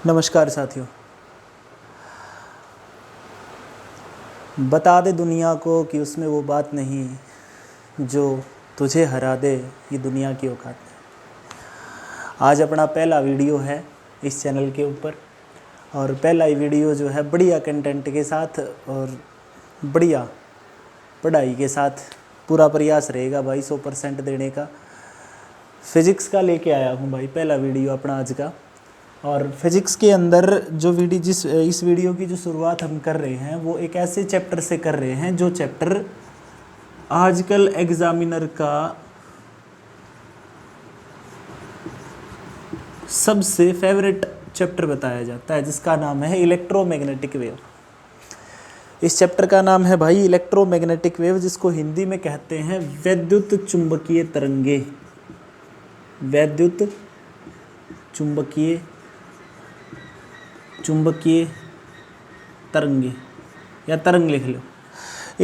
नमस्कार साथियों। बता दे दुनिया को कि उसमें वो बात नहीं जो तुझे हरा दे, ये दुनिया की औकात नहीं। आज अपना पहला वीडियो है इस चैनल के ऊपर और पहला ही वीडियो जो है बढ़िया कंटेंट के साथ और बढ़िया पढ़ाई के साथ पूरा प्रयास रहेगा भाई 100% देने का। फिज़िक्स का लेके आया हूँ भाई पहला वीडियो अपना आज का। और फिज़िक्स के अंदर जो इस वीडियो की जो शुरुआत हम कर रहे हैं वो एक ऐसे चैप्टर से कर रहे हैं जो चैप्टर आजकल एग्जामिनर का सबसे फेवरेट चैप्टर बताया जाता है, जिसका नाम है इलेक्ट्रोमैग्नेटिक वेव। इस चैप्टर का नाम है भाई इलेक्ट्रोमैग्नेटिक वेव, जिसको हिंदी में कहते हैं वैद्युत चुंबकीय तरंगे। वैद्युत चुंबकीय तरंगे या तरंग लिख लो।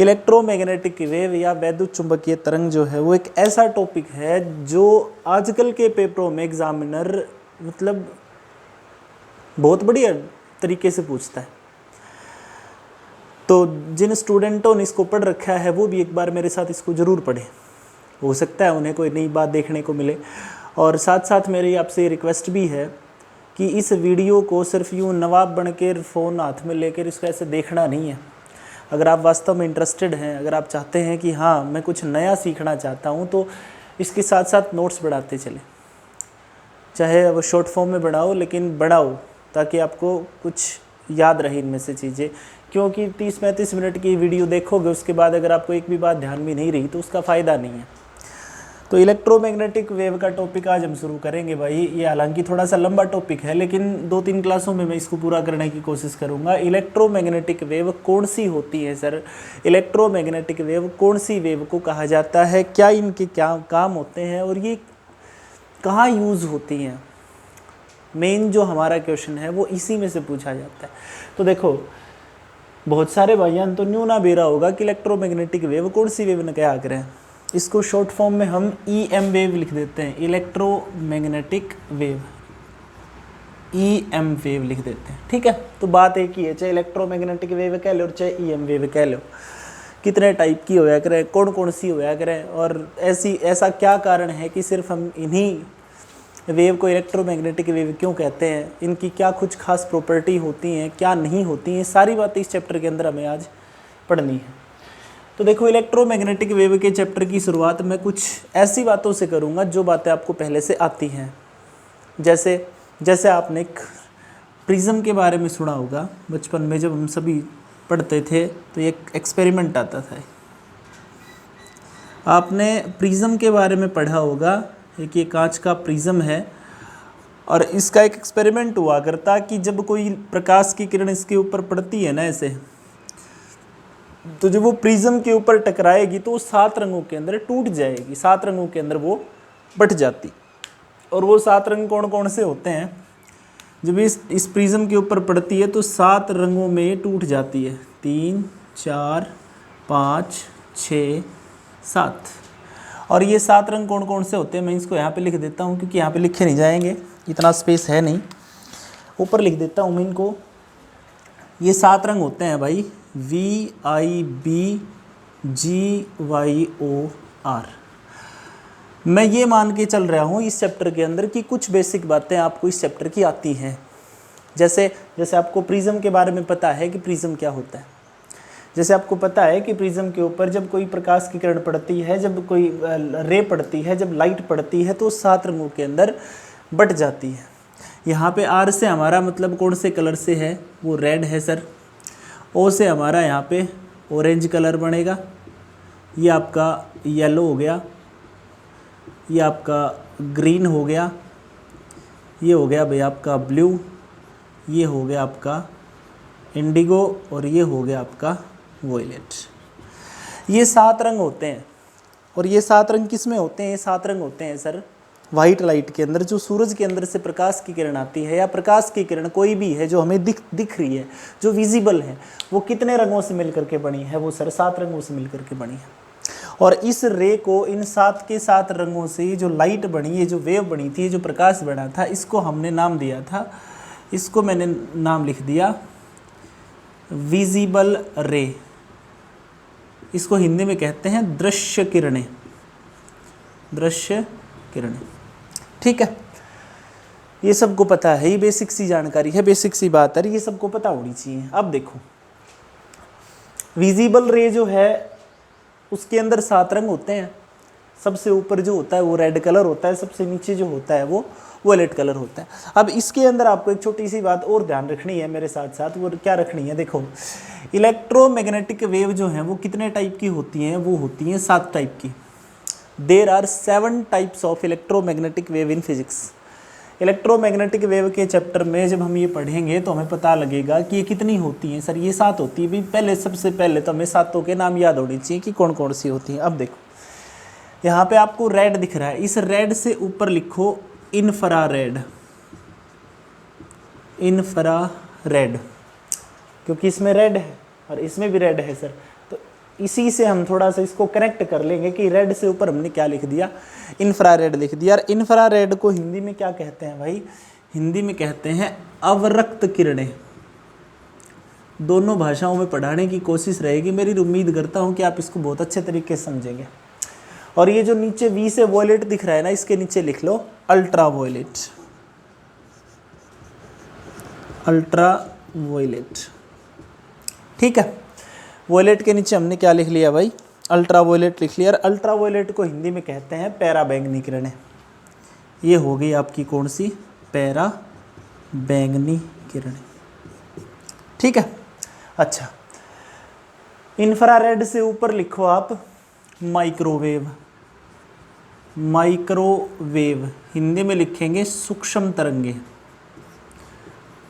इलेक्ट्रोमैग्नेटिक वेव या वैद्युत चुंबकीय तरंग जो है वो एक ऐसा टॉपिक है जो आजकल के पेपरों में एग्जामिनर मतलब बहुत बढ़िया तरीके से पूछता है। तो जिन स्टूडेंटों ने इसको पढ़ रखा है वो भी एक बार मेरे साथ इसको ज़रूर पढ़ें, हो सकता है उन्हें कोई नई बात देखने को मिले। और साथ साथ मेरी आपसे रिक्वेस्ट भी है कि इस वीडियो को सिर्फ यूँ नवाब बन के फ़ोन हाथ में लेकर इसको ऐसे देखना नहीं है। अगर आप वास्तव में इंटरेस्टेड हैं, अगर आप चाहते हैं कि हाँ मैं कुछ नया सीखना चाहता हूँ, तो इसके साथ साथ नोट्स बढ़ाते चलें। चाहे वो शॉर्ट फॉर्म में बढ़ाओ, लेकिन बढ़ाओ ताकि आपको कुछ याद रहे इनमें से चीज़ें। क्योंकि 30-35 मिनट की वीडियो देखोगे, उसके बाद अगर आपको एक भी बात ध्यान में नहीं रही तो उसका फ़ायदा नहीं है। तो इलेक्ट्रोमैग्नेटिक वेव का टॉपिक आज हम शुरू करेंगे भाई। ये हालांकि थोड़ा सा लंबा टॉपिक है, लेकिन 2-3 क्लासों में मैं इसको पूरा करने की कोशिश करूंगा। इलेक्ट्रोमैग्नेटिक वेव कौन सी होती है सर? इलेक्ट्रोमैग्नेटिक वेव कौन सी वेव को कहा जाता है? क्या इनके क्या काम होते हैं और ये कहाँ यूज़ होती हैं? मेन जो हमारा क्वेश्चन है वो इसी में से पूछा जाता है। तो देखो, बहुत सारे भाइयों तो न्यू ना बेरा होगा कि इलेक्ट्रोमैग्नेटिक वेव कौन सी वेव ने क्या करें। इसको शॉर्ट फॉर्म में हम EM वेव लिख देते हैं, इलेक्ट्रोमैग्नेटिक वेव, EM वेव लिख देते हैं। ठीक है, तो बात एक ही है, चाहे इलेक्ट्रोमैग्नेटिक वेव कह लो और चाहे EM वेव कह लो। कितने टाइप की होया करें, कौन कौन सी होया करें, और ऐसा क्या कारण है कि सिर्फ हम इन्हीं वेव को इलेक्ट्रोमैग्नेटिक वेव क्यों कहते हैं, इनकी क्या कुछ खास प्रॉपर्टी होती हैं, क्या नहीं होती हैं, सारी बातें इस चैप्टर के अंदर हमें आज पढ़नी है। तो देखो, इलेक्ट्रोमैग्नेटिक वेव के चैप्टर की शुरुआत मैं कुछ ऐसी बातों से करूंगा जो बातें आपको पहले से आती हैं। जैसे आपने एक प्रिज्म के बारे में सुना होगा बचपन में, जब हम सभी पढ़ते थे तो एक एक्सपेरिमेंट आता था। आपने प्रिज्म के बारे में पढ़ा होगा। एक ये कांच का प्रिज्म है और इसका एक एक्सपेरिमेंट हुआ करता कि जब कोई प्रकाश की किरण इसके ऊपर पड़ती है ना ऐसे, तो जब वो प्रिज्म के ऊपर टकराएगी तो वो 7 रंगों के अंदर टूट जाएगी, 7 रंगों के अंदर वो बट जाती। और वो 7 रंग कौन कौन से होते हैं? जब इस प्रिज्म के ऊपर पड़ती है तो 7 रंगों में टूट जाती है। 3, 4, 5, 6, 7। और ये 7 रंग कौन कौन से होते हैं मैं इसको यहाँ पे लिख देता हूँ, क्योंकि यहाँ पे लिखे नहीं जाएंगे, इतना स्पेस है नहीं। ऊपर लिख देता हूँ मैं इनको। ये 7 रंग होते हैं भाई, VIBGYOR। मैं ये मान के चल रहा हूँ इस चैप्टर के अंदर कि कुछ बेसिक बातें आपको इस चैप्टर की आती हैं। जैसे आपको प्रिज्म के बारे में पता है कि प्रिज्म क्या होता है। जैसे आपको पता है कि प्रिज्म के ऊपर जब कोई प्रकाश की किरण पड़ती है, जब कोई रे पड़ती है, जब लाइट पड़ती है तो 7 रंगों के अंदर बट जाती है। यहाँ पे R से हमारा मतलब कौन से कलर से है? वो रेड है सर। O से हमारा यहाँ पे ऑरेंज कलर बनेगा। ये आपका येलो हो गया, ये आपका ग्रीन हो गया, ये हो गया भाई आपका ब्लू, ये हो गया आपका इंडिगो और ये हो गया आपका वॉयलेट। ये 7 रंग होते हैं। और ये 7 रंग किस में होते हैं? ये 7 रंग होते हैं सर वाइट लाइट के अंदर। जो सूरज के अंदर से प्रकाश की किरण आती है या प्रकाश की किरण कोई भी है जो हमें दिख रही है, जो विजिबल है, वो कितने रंगों से मिलकर के बनी है? वो सर 7 रंगों से मिलकर के बनी है। और इस रे को, इन 7 के 7 रंगों से जो लाइट बनी, ये जो वेव बनी थी, जो प्रकाश बना था, इसको हमने नाम दिया था इसको मैंने नाम लिख दिया विजिबल रे। इसको हिंदी में कहते हैं दृश्य किरणें, दृश्य किरणें। ठीक है, ये सबको पता है, ये बेसिक सी जानकारी है, बेसिक सी बात है, ये सबको पता होनी चाहिए। अब देखो विजिबल रे जो है उसके अंदर 7 रंग होते हैं। सबसे ऊपर जो होता है वो रेड कलर होता है, सबसे नीचे जो होता है वो वॉयलेट कलर होता है। अब इसके अंदर आपको एक छोटी सी बात और ध्यान रखनी है मेरे साथ साथ, वो क्या रखनी है, देखो इलेक्ट्रोमैग्नेटिक वेव जो है वो कितने टाइप की होती हैं, वो होती हैं 7 टाइप की। There are 7 types of electromagnetic wave in physics. Electromagnetic wave के चैप्टर में जब हम ये पढ़ेंगे तो हमें पता लगेगा कि ये कितनी होती हैं। सर ये 7 होती है भाई, पहले सबसे पहले तो हमें 7 के नाम याद होने चाहिए कि कौन कौन सी होती हैं। अब देखो यहाँ पे आपको रेड दिख रहा है, इस रेड से ऊपर लिखो इंफ्रारेड, इंफ्रारेड, क्योंकि इसमें रेड है और इसमें भी रेड है सर, तो इसी से हम थोड़ा सा इसको कनेक्ट कर लेंगे कि रेड से ऊपर हमने क्या लिख दिया, इंफ्रारेड लिख दिया। और इंफ्रारेड को हिंदी में क्या कहते हैं भाई, हिंदी में कहते हैं अवरक्त किरणें। दोनों भाषाओं में पढ़ाने की कोशिश रहेगी मेरी, उम्मीद करता हूँ कि आप इसको बहुत अच्छे तरीके से समझेंगे। और ये जो नीचे वी से वॉयलेट दिख रहा है ना, इसके नीचे लिख लो अल्ट्रा वॉयलेट, अल्ट्रा वॉयलेट। ठीक है, वॉयलेट के नीचे हमने क्या लिख लिया भाई, अल्ट्रा वॉयलेट लिख लिया। और अल्ट्रा वॉयलेट को हिंदी में कहते हैं पैरा बैंगनी किरणें। ये हो गई आपकी कौन सी, पैरा बैंगनी किरणें। ठीक है, अच्छा इंफ्रारेड से ऊपर लिखो आप माइक्रोवेव, माइक्रोवेव हिंदी में लिखेंगे सूक्ष्म तरंगे।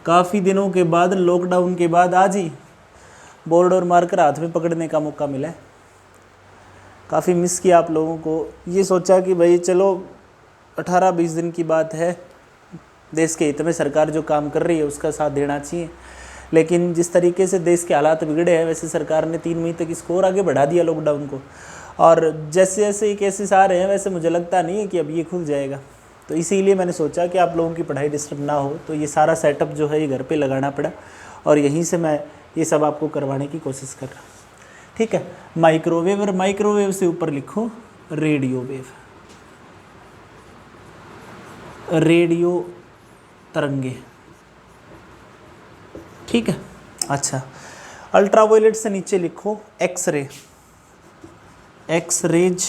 काफ़ी दिनों के बाद, लॉकडाउन के बाद आज ही बोर्ड और मार्कर हाथ में पकड़ने का मौका मिला है। काफ़ी मिस किया आप लोगों को। ये सोचा कि भाई चलो 18-20 दिन की बात है, देश के हित में सरकार जो काम कर रही है उसका साथ देना चाहिए। लेकिन जिस तरीके से देश के हालात बिगड़े हैं, वैसे सरकार ने 3 मई तक इसको और आगे बढ़ा दिया लॉकडाउन को। और जैसे जैसे ये केसेस आ रहे हैं वैसे मुझे लगता नहीं है कि अब ये खुल जाएगा। तो इसीलिए मैंने सोचा कि आप लोगों की पढ़ाई डिस्टर्ब ना हो, तो ये सारा सेटअप जो है ये घर पे लगाना पड़ा और यहीं से मैं ये सब आपको करवाने की कोशिश कर रहा हूँ। ठीक है, माइक्रोवेव, और माइक्रोवेव से ऊपर लिखो रेडियो वेव, रेडियो तरंगे। ठीक है, अच्छा अल्ट्रावायलेट से नीचे लिखो एक्सरे, एक्स रेज,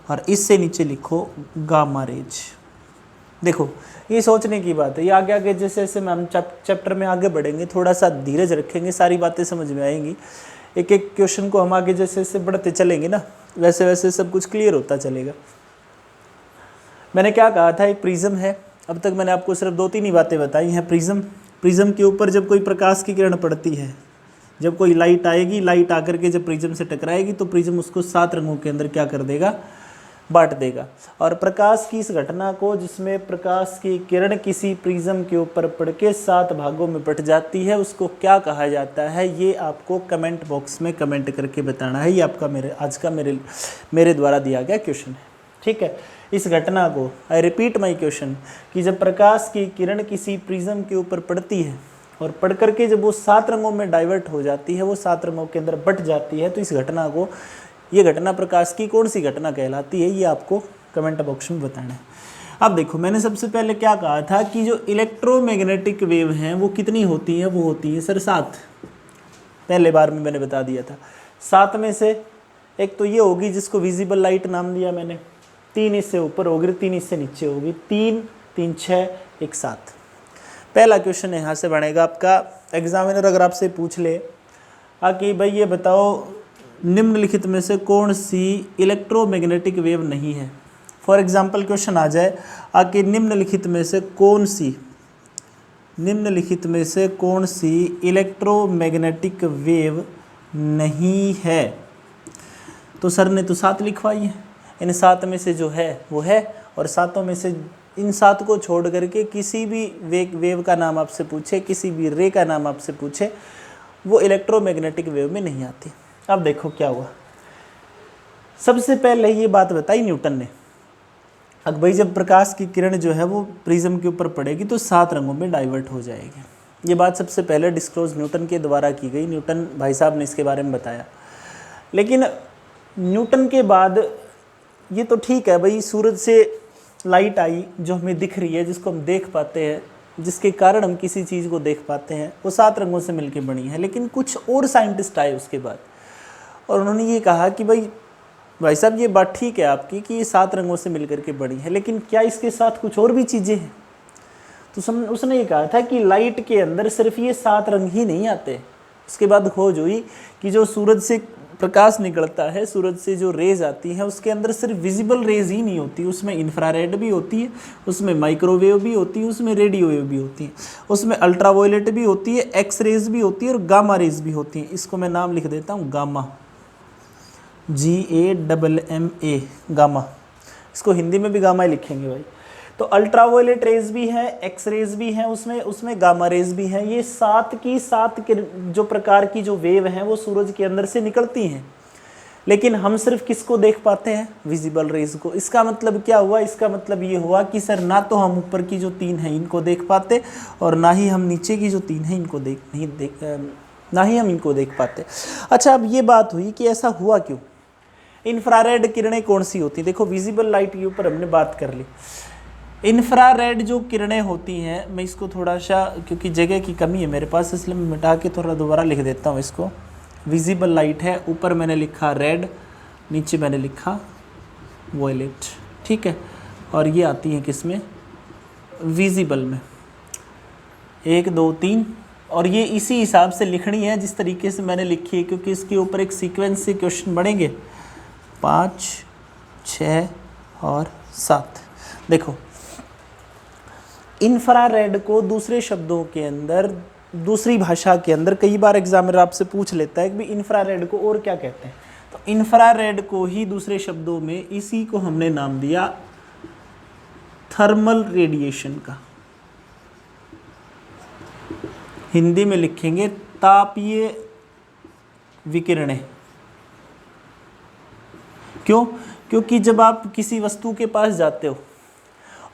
और इससे नीचे लिखो गामा रेज। देखो ये सोचने की बात है, ये आगे आगे जैसे जैसे हम चैप्टर में आगे बढ़ेंगे थोड़ा सा धीरज रखेंगे, सारी बातें समझ में आएंगी। एक एक क्वेश्चन को हम आगे जैसे जैसे बढ़ते चलेंगे ना, वैसे वैसे सब कुछ क्लियर होता चलेगा। मैंने क्या कहा था, एक प्रिज्म है। अब तक मैंने आपको सिर्फ 2-3 ही बातें बताई हैं। प्रिज्म, प्रिज्म के ऊपर जब कोई प्रकाश की किरण पड़ती है, जब कोई लाइट आएगी, लाइट आकर के जब प्रिज्म से टकराएगी तो प्रिज्म उसको 7 रंगों के अंदर क्या कर देगा, बांट देगा। और प्रकाश की इस घटना को, जिसमें प्रकाश की किरण किसी प्रिज्म के ऊपर पड़ के 7 भागों में बट जाती है, उसको क्या कहा जाता है, ये आपको कमेंट बॉक्स में कमेंट करके बताना है। ये आपका आज का मेरे द्वारा दिया गया क्वेश्चन है। ठीक है, इस घटना को, आई रिपीट माई क्वेश्चन, कि जब प्रकाश की किरण किसी प्रिज्म के ऊपर पड़ती है और पढ़ करके जब वो 7 रंगों में डाइवर्ट हो जाती है, वो 7 रंगों के अंदर बट जाती है, तो इस घटना को, ये घटना प्रकाश की कौन सी घटना कहलाती है, ये आपको कमेंट बॉक्स में बताना है। अब देखो मैंने सबसे पहले क्या कहा था कि जो इलेक्ट्रोमैग्नेटिक वेव हैं वो कितनी होती हैं, वो होती है सर 7। पहले बार में मैंने बता दिया था। 7 में से एक तो ये होगी जिसको विजिबल लाइट नाम दिया मैंने, 3 इससे ऊपर होगी, 3 इससे नीचे होगी, 3, 3, 6, 1, 7। पहला क्वेश्चन यहाँ से बनेगा आपका। एग्जामिनर अगर आपसे पूछ ले कि भाई ये बताओ निम्नलिखित में से कौन सी इलेक्ट्रोमैग्नेटिक वेव नहीं है, फॉर एग्जांपल क्वेश्चन आ जाए कि निम्नलिखित में से कौन सी इलेक्ट्रोमैग्नेटिक वेव नहीं है, तो सर ने तो 7 लिखवाई है। इन 7 में से जो है वो है, और 7 में से इन 7 को छोड़ करके किसी भी वेव का नाम आपसे पूछे, किसी भी रे का नाम आपसे पूछे, वो इलेक्ट्रोमैग्नेटिक वेव में नहीं आती। अब देखो क्या हुआ। सबसे पहले ये बात बताई न्यूटन ने अब भाई जब प्रकाश की किरण जो है वो प्रिज्म के ऊपर पड़ेगी तो 7 रंगों में डाइवर्ट हो जाएगी। ये बात सबसे पहले डिस्क्लोज न्यूटन के द्वारा की गई। न्यूटन भाई साहब ने इसके बारे में बताया। लेकिन न्यूटन के बाद ये तो ठीक है भाई, सूरज से लाइट आई जो हमें दिख रही है, जिसको हम देख पाते हैं, जिसके कारण हम किसी चीज़ को देख पाते हैं, वो 7 रंगों से मिलके बनी है। लेकिन कुछ और साइंटिस्ट आए उसके बाद और उन्होंने ये कहा कि भाई साहब ये बात ठीक है आपकी कि ये 7 रंगों से मिलकर के बनी है, लेकिन क्या इसके साथ कुछ और भी चीज़ें हैं? तो उसने ये कहा था कि लाइट के अंदर सिर्फ ये 7 रंग ही नहीं आते। उसके बाद खोज हुई कि जो सूरज से प्रकाश निकलता है, सूरज से जो रेज आती हैं, उसके अंदर सिर्फ विजिबल रेज ही नहीं होती, उसमें इंफ्रारेड भी होती है, उसमें माइक्रोवेव भी होती है, उसमें रेडियो वेव भी होती है, उसमें अल्ट्रावायलेट भी होती है, एक्स रेज भी होती है और गामा रेज भी होती हैं। इसको मैं नाम लिख देता हूँ गामा, GAMMA, गामा। इसको हिंदी में भी गामा ही लिखेंगे भाई। तो अल्ट्रावायलेट रेज भी है, एक्स रेज भी है, उसमें गामा रेज भी है। ये 7 की 7 जो प्रकार की जो वेव हैं वो सूरज के अंदर से निकलती हैं, लेकिन हम सिर्फ किसको देख पाते हैं? विजिबल रेज को। इसका मतलब क्या हुआ? इसका मतलब ये हुआ कि सर ना तो हम ऊपर की जो 3 हैं इनको देख पाते और ना ही हम नीचे की जो 3 हैं इनको ना ही हम इनको देख पाते। अच्छा, अब ये बात हुई कि ऐसा हुआ क्यों? इंफ्रारेड किरणें कौन सी होती? देखो, विजिबल लाइट के ऊपर हमने बात कर ली। इंफ्रारेड जो किरणें होती हैं, मैं इसको थोड़ा सा, क्योंकि जगह की कमी है मेरे पास, इसलिए मैं मिटा के थोड़ा दोबारा लिख देता हूँ इसको। विजिबल लाइट है, ऊपर मैंने लिखा रेड, नीचे मैंने लिखा वॉयलेट, ठीक है। और ये आती हैं किस में? विजिबल में। 1 2 3, और ये इसी हिसाब से लिखनी है जिस तरीके से मैंने लिखी है, क्योंकि इसके ऊपर एक सीक्वेंस से क्वेश्चन बनेंगे 5 6 और 7। देखो, इंफ्रारेड को दूसरे शब्दों के अंदर, दूसरी भाषा के अंदर कई बार एग्जामिनर आपसे पूछ लेता है कि इंफ्रारेड को और क्या कहते हैं। तो इंफ्रारेड को ही दूसरे शब्दों में, इसी को हमने नाम दिया थर्मल रेडिएशन का। हिंदी में लिखेंगे तापीय विकिरणें। क्यों? क्योंकि जब आप किसी वस्तु के पास जाते हो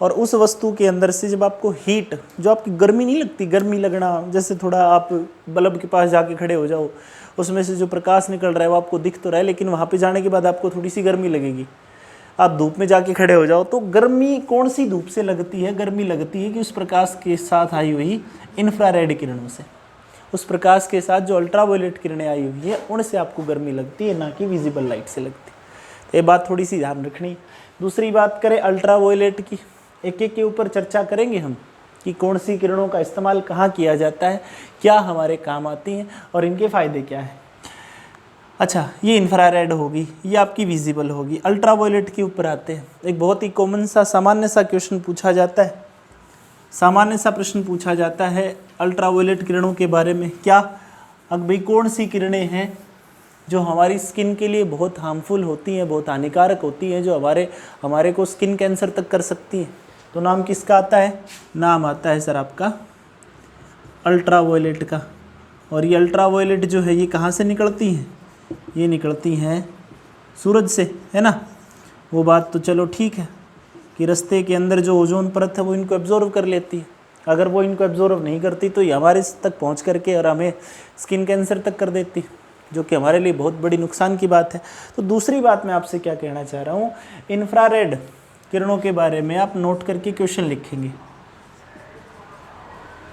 और उस वस्तु के अंदर से जब आपको हीट, जो आपकी गर्मी नहीं लगती, गर्मी लगना, जैसे थोड़ा आप बल्ब के पास जाके खड़े हो जाओ, उसमें से जो प्रकाश निकल रहा है वो आपको दिख तो रहा है, लेकिन वहाँ पे जाने के बाद आपको थोड़ी सी गर्मी लगेगी। आप धूप में जाके खड़े हो जाओ तो गर्मी कौन सी धूप से लगती है? गर्मी लगती है कि उस प्रकाश के साथ आई हुई इंफ्रारेड किरणों से, उस प्रकाश के साथ जो अल्ट्रावायलेट किरणें आई हुई है उनसे आपको गर्मी लगती है, ना कि विजिबल लाइट से लगती है। तो ये बात थोड़ी सी ध्यान रखनी है। दूसरी बात करें अल्ट्रावायलेट की, एक एक के ऊपर चर्चा करेंगे हम कि कौन सी किरणों का इस्तेमाल कहाँ किया जाता है, क्या हमारे काम आती हैं और इनके फ़ायदे क्या हैं। अच्छा, ये इंफ्रारेड होगी, ये आपकी विजिबल होगी। अल्ट्रावायलेट के ऊपर आते हैं। एक बहुत ही कॉमन सा, सामान्य सा क्वेश्चन पूछा जाता है, सामान्य सा प्रश्न पूछा जाता है अल्ट्रावायलेट किरणों के बारे में। क्या? अब भाई कौन सी किरणें हैं जो हमारी स्किन के लिए बहुत हार्मफुल होती हैं, बहुत हानिकारक होती हैं, जो हमारे को स्किन कैंसर तक कर सकती हैं? तो नाम किसका आता है? नाम आता है सर आपका अल्ट्रावायलेट का। और ये अल्ट्रावायलेट जो है ये कहाँ से निकलती हैं? ये निकलती हैं सूरज से, है ना। वो बात तो चलो ठीक है कि रास्ते के अंदर जो ओजोन परत है वो इनको एब्जॉर्व कर लेती है। अगर वो इनको एब्जॉर्व नहीं करती तो ये हमारे तक पहुँच करके और हमें स्किन कैंसर तक कर देती, जो कि हमारे लिए बहुत बड़ी नुकसान की बात है। तो दूसरी बात मैं आपसे क्या कहना चाह रहा हूँ, इंफ्रारेड किरणों के बारे में आप नोट करके क्वेश्चन लिखेंगे।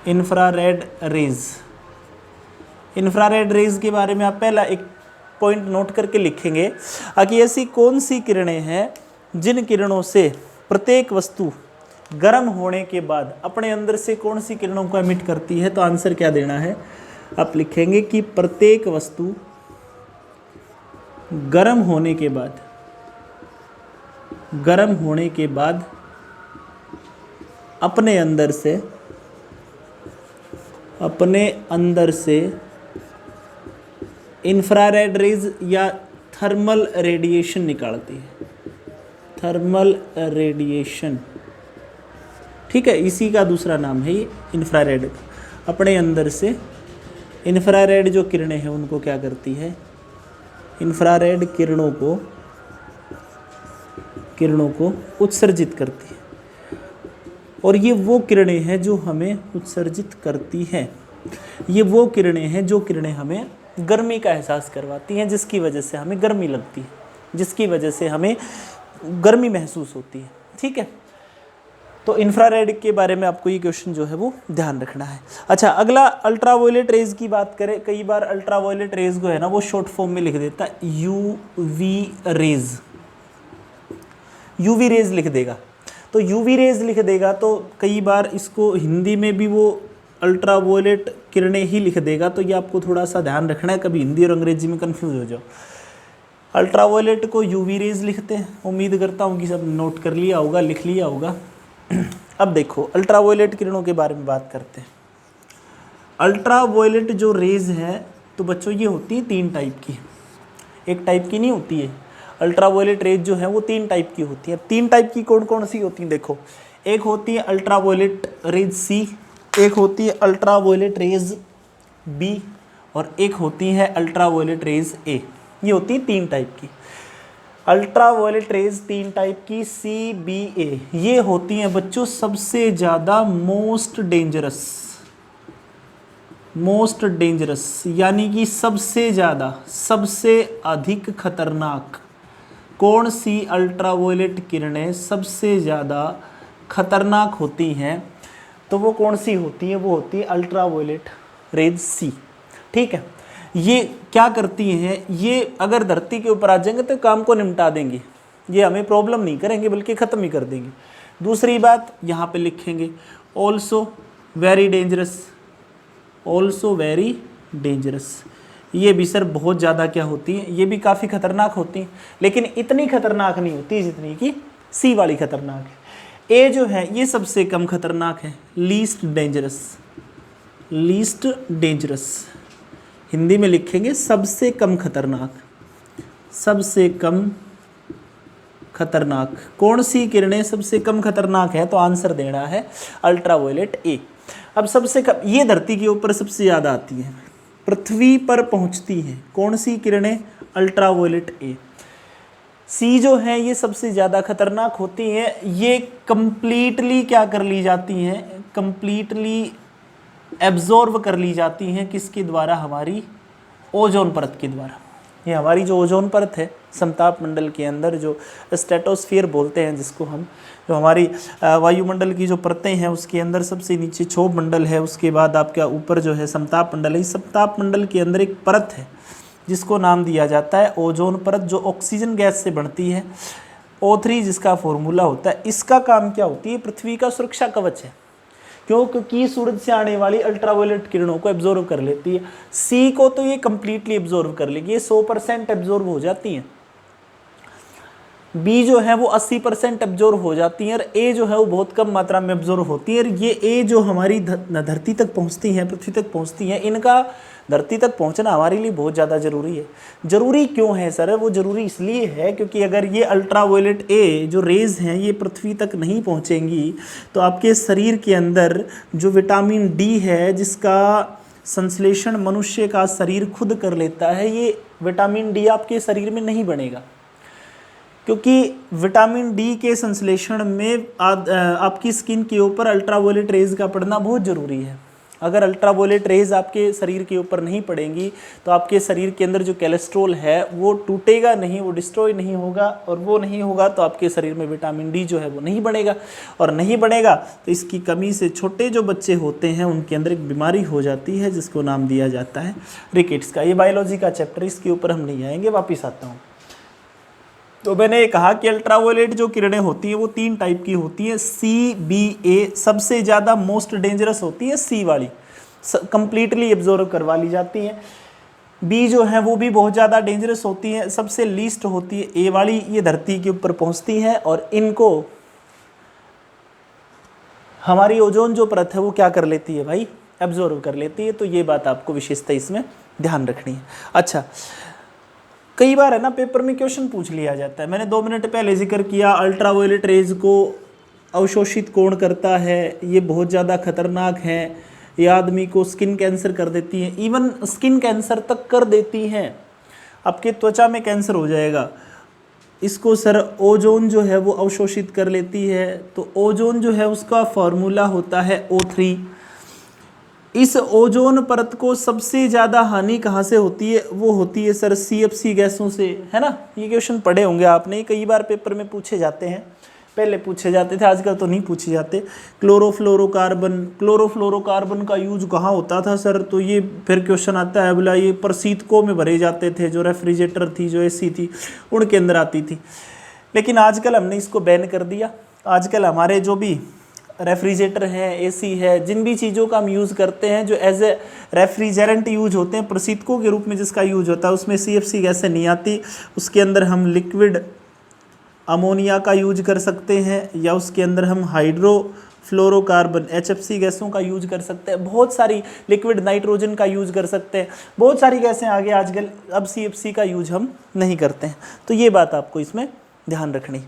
इंफ्रारेड रेज, इंफ्रारेड रेज के बारे में आप पहला एक पॉइंट नोट करके लिखेंगे कि ऐसी कौन सी किरणें हैं जिन किरणों से प्रत्येक वस्तु गर्म होने के बाद अपने अंदर से कौन सी किरणों को एमिट करती है। तो आंसर क्या देना है? आप लिखेंगे कि प्रत्येक वस्तु गर्म होने के बाद अपने अंदर से इंफ्रारेड रेज या थर्मल रेडिएशन निकालती है। थर्मल रेडिएशन, ठीक है, इसी का दूसरा नाम है ये इंफ्रारेड। अपने अंदर से इंफ्रारेड जो किरणें हैं उनको क्या करती है? इंफ्रारेड किरणों किरणों को उत्सर्जित करती है, और ये वो किरणें हैं जो हमें उत्सर्जित करती हैं। ये वो किरणें हैं जो किरणें हमें गर्मी का एहसास करवाती हैं, जिसकी वजह से हमें गर्मी लगती है, जिसकी वजह से हमें गर्मी महसूस होती है। ठीक है, तो इंफ्रारेड के बारे में आपको ये क्वेश्चन जो है वो ध्यान रखना है। अच्छा, अगला अल्ट्रावायलेट रेज की बात करें। कई बार अल्ट्रावायलेट रेज को है ना वो शॉर्ट फॉर्म में लिख देता है यूवी रेज, यूवी रेज लिख देगा। तो यूवी रेज लिख देगा तो कई बार इसको हिंदी में भी वो अल्ट्रावायलेट किरणें ही लिख देगा, तो ये आपको थोड़ा सा ध्यान रखना है, कभी हिंदी और अंग्रेजी में कंफ्यूज हो जाओ। अल्ट्रावायलेट को यूवी रेज लिखते हैं। उम्मीद करता हूँ कि सब नोट कर लिया होगा, लिख लिया होगा। अब देखो अल्ट्रावायलेट किरणों के बारे में बात करते हैं। अल्ट्रावायलेट जो रेज है तो बच्चों ये होती है 3 टाइप की, एक टाइप की नहीं होती है। अल्ट्रावायलेट रेज जो है वो 3 टाइप की होती है। 3 टाइप की कौन कौन सी होती हैं देखो, एक होती है अल्ट्रावायलेट रेज सी, एक होती है अल्ट्रावायलेट रेज बी, और एक होती है अल्ट्रावायलेट रेज ए। ये होती है 3 टाइप की अल्ट्रावायलेट रेज, 3 टाइप की सी बी ए। ये होती हैं बच्चों सबसे ज़्यादा मोस्ट डेंजरस, यानी कि सबसे ज़्यादा, सबसे अधिक खतरनाक। कौन सी अल्ट्रावायलेट किरणें सबसे ज़्यादा खतरनाक होती हैं, तो वो कौन सी होती है, वो होती है अल्ट्रावायलेट रेज सी। ठीक है, ये क्या करती हैं, ये अगर धरती के ऊपर आ जाएंगे तो काम को निपटा देंगे, ये हमें प्रॉब्लम नहीं करेंगे बल्कि ख़त्म ही कर देंगे। दूसरी बात यहाँ पे लिखेंगे ऑल्सो वेरी डेंजरस। ये भी सर बहुत ज़्यादा क्या होती है, ये भी काफ़ी खतरनाक होती हैं, लेकिन इतनी खतरनाक नहीं होती जितनी कि सी वाली खतरनाक है। ए जो है ये सबसे कम खतरनाक है, लीस्ट डेंजरस। हिंदी में लिखेंगे सबसे कम खतरनाक। कौन सी किरणें सबसे कम खतरनाक है, तो आंसर देना है अल्ट्रावायलेट ए। अब सबसे कम, ये धरती के ऊपर सबसे ज़्यादा आती है, पृथ्वी पर पहुंचती हैं। कौन सी किरणें, अल्ट्रावायलेट ए। सी जो है ये सबसे ज़्यादा खतरनाक होती हैं, ये कंप्लीटली क्या कर ली जाती हैं, कंप्लीटली एब्जॉर्व कर ली जाती हैं। किसके द्वारा, हमारी ओजोन परत के द्वारा। ये हमारी जो ओजोन परत है समताप मंडल के अंदर, जो स्ट्रेटोस्फीयर बोलते हैं जिसको हम, जो हमारी वायुमंडल की जो परतें हैं उसके अंदर सबसे नीचे क्षोभ मंडल है, उसके बाद आपका ऊपर जो है समताप मंडल है। इस समताप मंडल के अंदर एक परत है जिसको नाम दिया जाता है ओजोन परत, जो ऑक्सीजन गैस से बनती है, O3 जिसका फॉर्मूला होता है। इसका काम क्या होती है, पृथ्वी का सुरक्षा कवच है। क्यों, क्योंकि सूरज से आने वाली अल्ट्रावायलेट किरणों को एब्जॉर्व कर लेती है। सी को तो ये कंप्लीटली एब्जॉर्व कर लेगी, ये 100% एब्जॉर्व हो जाती हैं। बी जो है वो 80% एब्जॉर्व हो जाती हैं, और ए जो है वो बहुत कम मात्रा में एब्जॉर्व होती है। और ये ए जो हमारी धरती तक पहुंचती हैं, पृथ्वी तक पहुंचती हैं, इनका धरती तक पहुंचना हमारे लिए बहुत ज़्यादा ज़रूरी है। ज़रूरी क्यों है सर, वो ज़रूरी इसलिए है क्योंकि अगर ये अल्ट्रावायलेट ए जो रेज़ हैं ये पृथ्वी तक नहीं पहुंचेंगी तो आपके शरीर के अंदर जो विटामिन डी है, जिसका संश्लेषण मनुष्य का शरीर खुद कर लेता है, ये विटामिन डी आपके शरीर में नहीं बनेगा। क्योंकि विटामिन डी के संश्लेषण में आपकी स्किन के ऊपर अल्ट्रावायलेट रेज़ का पड़ना बहुत ज़रूरी है। अगर अल्ट्रावायलेट रेज़ आपके शरीर के ऊपर नहीं पड़ेंगी तो आपके शरीर के अंदर जो कोलेस्ट्रॉल है वो टूटेगा नहीं, वो डिस्ट्रॉय नहीं होगा, और वो नहीं होगा तो आपके शरीर में विटामिन डी जो है वो नहीं बनेगा, और नहीं बनेगा तो इसकी कमी से छोटे जो बच्चे होते हैं उनके अंदर एक बीमारी हो जाती है जिसको नाम दिया जाता है रिकेट्स का। ये बायोलॉजी का चैप्टर, इसके ऊपर हम नहीं आएंगे, वापिस आता हूँ। तो मैंने ये कहा कि अल्ट्रावायलेट जो किरणें होती हैं वो 3 टाइप की होती हैं, सी बी ए। सबसे ज़्यादा मोस्ट डेंजरस होती है सी वाली, कंप्लीटली एब्जॉर्व करवा ली जाती हैं। बी जो है वो भी बहुत ज़्यादा डेंजरस होती है। सबसे लीस्ट होती है ए वाली, ये धरती के ऊपर पहुंचती है और इनको हमारी ओजोन जो परत है वो क्या कर लेती है भाई, एब्जॉर्व कर लेती है। तो ये बात आपको विशेषता इसमें ध्यान रखनी है। अच्छा, कई बार है ना पेपर में क्वेश्चन पूछ लिया जाता है, मैंने 2 मिनट पहले जिक्र किया अल्ट्रावायलेट रेज को अवशोषित कौन करता है, ये बहुत ज़्यादा खतरनाक है, ये आदमी को स्किन कैंसर कर देती हैं, इवन स्किन कैंसर तक कर देती हैं, आपके त्वचा में कैंसर हो जाएगा। इसको सर ओजोन जो है वो अवशोषित कर लेती है, तो ओजोन जो है उसका फॉर्मूला होता है O3। इस ओजोन परत को सबसे ज़्यादा हानि कहाँ से होती है? वो होती है सर CFC गैसों से, है ना। ये क्वेश्चन पढ़े होंगे आपने, कई बार पेपर में पूछे जाते हैं, पहले पूछे जाते थे, आजकल तो नहीं पूछे जाते। क्लोरोफ्लोरोकार्बन का यूज कहाँ होता था सर? तो ये फिर क्वेश्चन आता है, बोला ये प्रशीतकों में भरे जाते थे, जो रेफ्रिजरेटर थी, जो AC थी, उनके अंदर आती थी। लेकिन आजकल हमने इसको बैन कर दिया। आजकल हमारे जो भी रेफ्रिजरेटर है, AC है, जिन भी चीज़ों का हम यूज़ करते हैं जो एज ए रेफ्रिजरेंट यूज होते हैं, प्रशीतकों के रूप में जिसका यूज होता है, उसमें CFC गैसें नहीं आती। उसके अंदर हम लिक्विड अमोनिया का यूज कर सकते हैं, या उसके अंदर हम हाइड्रोफ्लोरोकार्बन HFC गैसों का यूज कर सकते हैं, बहुत सारी लिक्विड नाइट्रोजन का यूज कर सकते हैं, बहुत सारी गैसें आगे आजकल। अब CFC का यूज हम नहीं करते हैं, तो ये बात आपको इसमें ध्यान रखनी।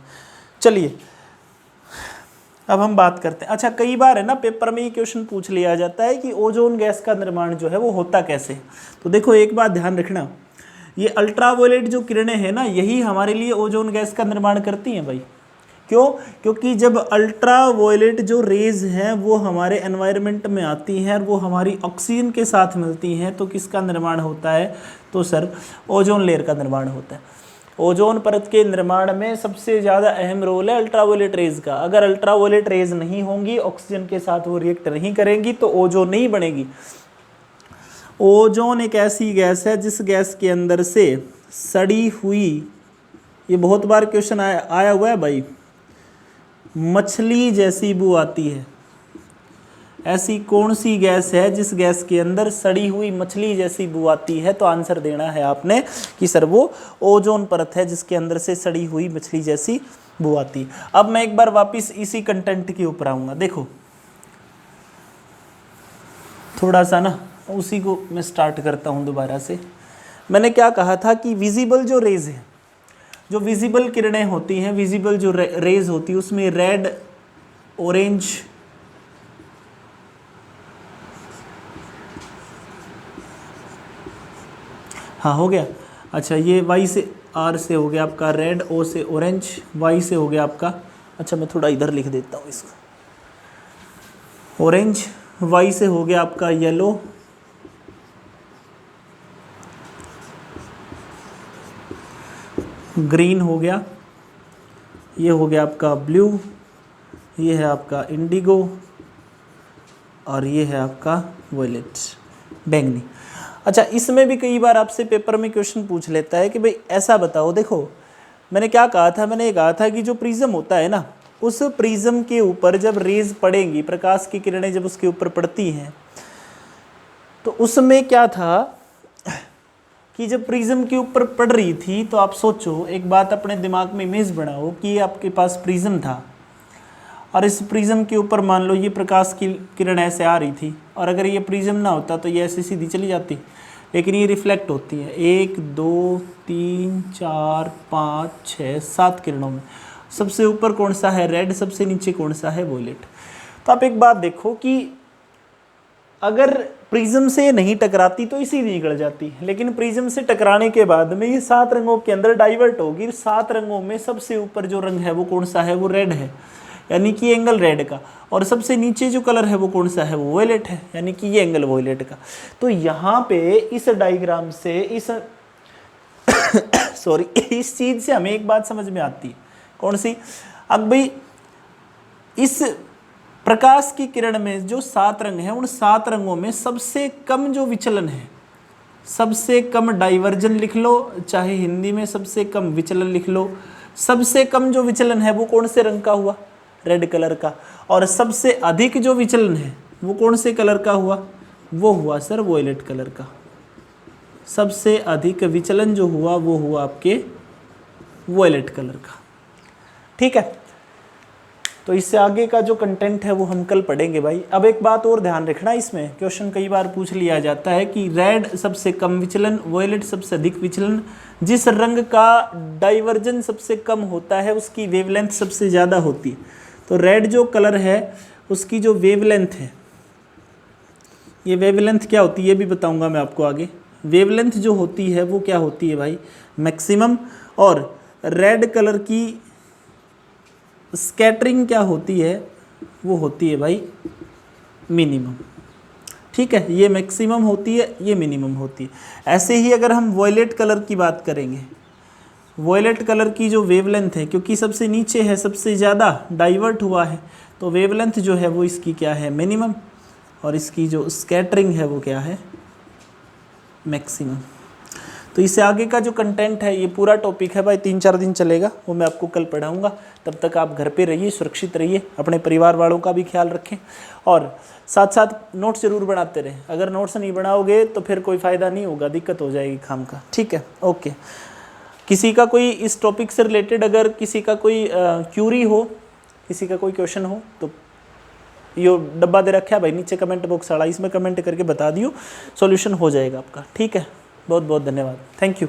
चलिए अब हम बात करते हैं। अच्छा, कई बार है ना पेपर में ये क्वेश्चन पूछ लिया जाता है कि ओजोन गैस का निर्माण जो है वो होता कैसे। तो देखो एक बात ध्यान रखना, ये अल्ट्रावायलेट जो किरणें हैं ना, यही हमारे लिए ओजोन गैस का निर्माण करती हैं भाई। क्यों? क्योंकि जब अल्ट्रावायलेट जो रेज हैं वो हमारे एनवायरनमेंट में आती हैं और वो हमारी ऑक्सीजन के साथ मिलती हैं, तो किसका निर्माण होता है? तो सर ओजोन लेयर का निर्माण होता है। ओजोन परत के निर्माण में सबसे ज़्यादा अहम रोल है अल्ट्रावायलेट रेज का। अगर अल्ट्रावायलेट रेज नहीं होंगी, ऑक्सीजन के साथ वो रिएक्ट नहीं करेंगी, तो ओजोन नहीं बनेगी। ओजोन एक ऐसी गैस है जिस गैस के अंदर से सड़ी हुई, ये बहुत बार क्वेश्चन आया हुआ है भाई, मछली जैसी बू आती है। ऐसी कौन सी गैस है जिस गैस के अंदर सड़ी हुई मछली जैसी बू आती है? तो आंसर देना है आपने कि सर वो ओजोन परत है जिसके अंदर से सड़ी हुई मछली जैसी बू आती है। अब मैं एक बार वापस इसी कंटेंट के ऊपर आऊँगा। देखो थोड़ा सा ना उसी को मैं स्टार्ट करता हूँ दोबारा से। मैंने क्या कहा था कि विजिबल जो रेज है, जो विजिबल किरणें होती हैं, विजिबल जो रेज होती है, उसमें रेड, ऑरेंज, हाँ हो गया। अच्छा, ये Y से R से हो गया आपका रेड, O से ऑरेंज, Y से हो गया आपका, अच्छा मैं थोड़ा इधर लिख देता हूँ इसको, ऑरेंज, Y से हो गया आपका येलो, ग्रीन हो गया, ये हो गया आपका ब्लू, ये है आपका इंडिगो, और ये है आपका वॉयलेट, बैंगनी। अच्छा, इसमें भी कई बार आपसे पेपर में क्वेश्चन पूछ लेता है कि भाई ऐसा बताओ। देखो मैंने क्या कहा था, मैंने ये कहा था कि जो प्रिज्म होता है ना, उस प्रिज्म के ऊपर जब रेज पड़ेंगी, प्रकाश की किरणें जब उसके ऊपर पड़ती हैं, तो उसमें क्या था कि जब प्रिज्म के ऊपर पड़ रही थी, तो आप सोचो, एक बात अपने दिमाग में इमेज बनाओ कि आपके पास प्रिज्म था और इस प्रिज्म के ऊपर मान लो ये प्रकाश की किरण ऐसे आ रही थी, और अगर ये प्रिज्म ना होता तो ये ऐसे सीधी चली जाती, लेकिन ये रिफ्लेक्ट होती है 1 2 3 4 5 6 7 किरणों में। सबसे ऊपर कौन सा है? रेड। सबसे नीचे कौन सा है? वॉयलेट। तो आप एक बात देखो कि अगर प्रिज्म से नहीं टकराती तो इसी निकल जाती, लेकिन प्रिज्म से टकराने के बाद में ये 7 रंगों के अंदर डाइवर्ट होगी। 7 रंगों में सबसे ऊपर जो रंग है वो कौन सा है? वो रेड है, यानी कि एंगल रेड का। और सबसे नीचे जो कलर है वो कौन सा है? वो वॉयलेट है, यानी कि ये एंगल वॉयलेट का। तो यहाँ पे इस डायग्राम से इस सॉरी इस चीज से हमें एक बात समझ में आती है। कौन सी? अब भाई इस प्रकाश की किरण में जो 7 रंग हैं, उन 7 रंगों में सबसे कम जो विचलन है, सबसे कम डाइवर्जन लिख लो, चाहे हिंदी में सबसे कम विचलन लिख लो। सबसे कम जो विचलन है वो कौन से रंग का हुआ? रेड कलर का। और सबसे अधिक जो विचलन है वो कौन से कलर का हुआ? वो हुआ सर वॉयलेट कलर का। सबसे अधिक विचलन जो हुआ वो हुआ आपके वॉयलेट कलर का। ठीक है, तो इससे आगे का जो कंटेंट है वो हम कल पढ़ेंगे भाई। अब एक बात और ध्यान रखना, इसमें क्वेश्चन कई बार पूछ लिया जाता है कि रेड सबसे कम विचलन, वॉयलेट सबसे अधिक विचलन। जिस रंग का डाइवर्जन सबसे कम होता है उसकी वेवलेंथ सबसे ज़्यादा होती है। तो रेड जो कलर है उसकी जो वेवलेंथ है, ये वेवलेंथ क्या होती है ये भी बताऊंगा मैं आपको आगे। वेवलेंथ जो होती है वो क्या होती है भाई? मैक्सिमम। और रेड कलर की स्कैटरिंग क्या होती है, वो होती है भाई मिनिमम। ठीक है, ये मैक्सिमम होती है, ये मिनिमम होती है। ऐसे ही अगर हम वॉयलेट कलर की बात करेंगे, वॉयलेट कलर की जो वेवलेंथ है, क्योंकि सबसे नीचे है, सबसे ज़्यादा डाइवर्ट हुआ है, तो वेवलेंथ जो है वो इसकी क्या है, मिनिमम, और इसकी जो स्कैटरिंग है वो क्या है, मैक्सिमम। तो इससे आगे का जो कंटेंट है, ये पूरा टॉपिक है भाई, 3-4 दिन चलेगा, वो मैं आपको कल पढ़ाऊँगा। तब तक आप घर पे रहिए, सुरक्षित रहिए, अपने परिवार वालों का भी ख्याल रखें, और साथ साथ नोट्स ज़रूर बनाते रहें। अगर नोट्स नहीं बनाओगे तो फिर कोई फ़ायदा नहीं होगा, दिक्कत हो जाएगी काम का। ठीक है, ओके। किसी का कोई इस टॉपिक से रिलेटेड अगर किसी का कोई क्यूरी हो, किसी का कोई क्वेश्चन हो, तो यो डब्बा दे रखा है भाई नीचे कमेंट बॉक्स वाला, इसमें कमेंट करके बता दियो, सॉल्यूशन हो जाएगा आपका। ठीक है, बहुत बहुत धन्यवाद, थैंक यू।